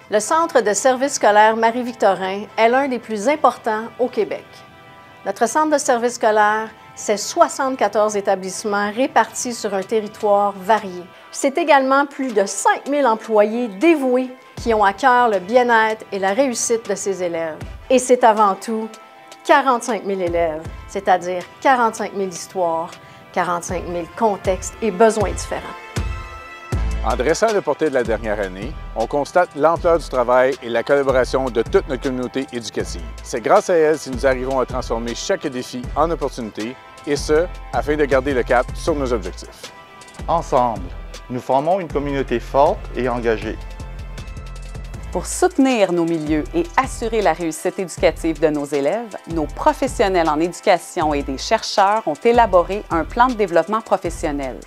Le Centre de services scolaires Marie-Victorin est l'un des plus importants au Québec. Notre centre de services scolaires, c'est 74 établissements répartis sur un territoire varié. C'est également plus de 5000 employés dévoués qui ont à cœur le bien-être et la réussite de ses élèves. Et c'est avant tout 45 000 élèves, c'est-à-dire 45 000 histoires, 45 000 contextes et besoins différents. En dressant le portrait de la dernière année, on constate l'ampleur du travail et la collaboration de toute notre communauté éducative. C'est grâce à elle si nous arrivons à transformer chaque défi en opportunité, et ce, afin de garder le cap sur nos objectifs. Ensemble, nous formons une communauté forte et engagée. Pour soutenir nos milieux et assurer la réussite éducative de nos élèves, nos professionnels en éducation et des chercheurs ont élaboré un plan de développement professionnel.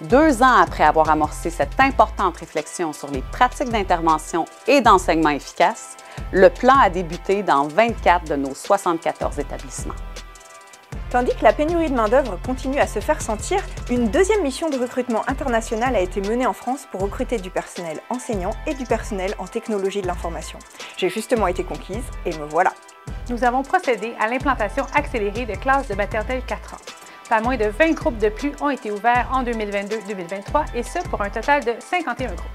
2 ans après avoir amorcé cette importante réflexion sur les pratiques d'intervention et d'enseignement efficaces, le plan a débuté dans 24 de nos 74 établissements. Tandis que la pénurie de main-d'œuvre continue à se faire sentir, une deuxième mission de recrutement international a été menée en France pour recruter du personnel enseignant et du personnel en technologie de l'information. J'ai justement été conquise et me voilà. Nous avons procédé à l'implantation accélérée de classes de maternelle 4 ans. Pas moins de 20 groupes de plus ont été ouverts en 2022-2023 et ce pour un total de 51 groupes.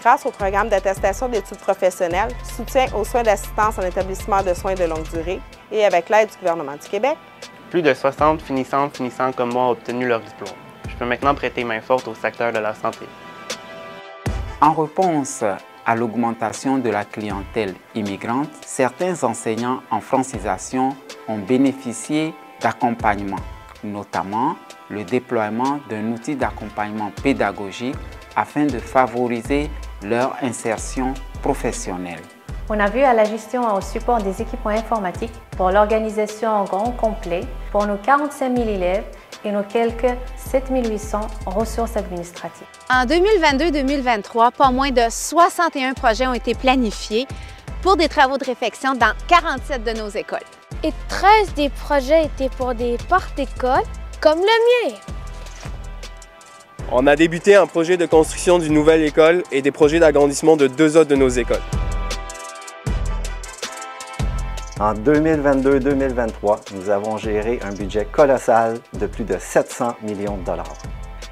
Grâce au programme d'attestation d'études professionnelles, soutien aux soins d'assistance en établissement de soins de longue durée et avec l'aide du gouvernement du Québec, plus de 60 finissants comme moi ont obtenu leur diplôme. Je peux maintenant prêter main forte au secteur de la santé. En réponse à l'augmentation de la clientèle immigrante, certains enseignants en francisation ont bénéficié d'accompagnement, notamment le déploiement d'un outil d'accompagnement pédagogique afin de favoriser leur insertion professionnelle. On a vu à la gestion et au support des équipements informatiques pour l'organisation en grand complet pour nos 45 000 élèves et nos quelques 7 800 ressources administratives. En 2022-2023, pas moins de 61 projets ont été planifiés pour des travaux de réfection dans 47 de nos écoles. Et 13 des projets étaient pour des portes-écoles, comme le mien. On a débuté un projet de construction d'une nouvelle école et des projets d'agrandissement de 2 autres de nos écoles. En 2022-2023, nous avons géré un budget colossal de plus de 700 millions de dollars.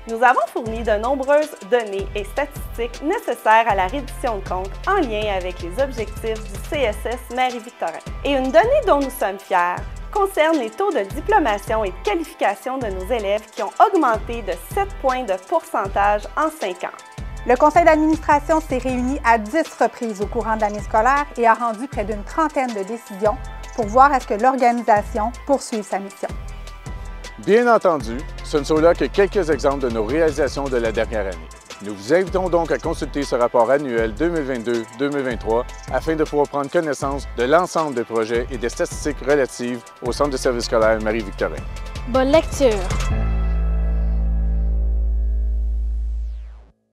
Nous avons fourni de nombreuses données et statistiques nécessaires à la reddition de comptes en lien avec les objectifs du CSS Marie-Victorin. Et une donnée dont nous sommes fiers concerne les taux de diplomation et de qualification de nos élèves qui ont augmenté de 7 points de pourcentage en 5 ans. Le conseil d'administration s'est réuni à 10 reprises au courant de l'année scolaire et a rendu près d'une trentaine de décisions pour voir à ce que l'organisation poursuive sa mission. Bien entendu, ce ne sont là que quelques exemples de nos réalisations de la dernière année. Nous vous invitons donc à consulter ce rapport annuel 2022-2023 afin de pouvoir prendre connaissance de l'ensemble des projets et des statistiques relatives au Centre de services scolaires Marie-Victorin. Bonne lecture!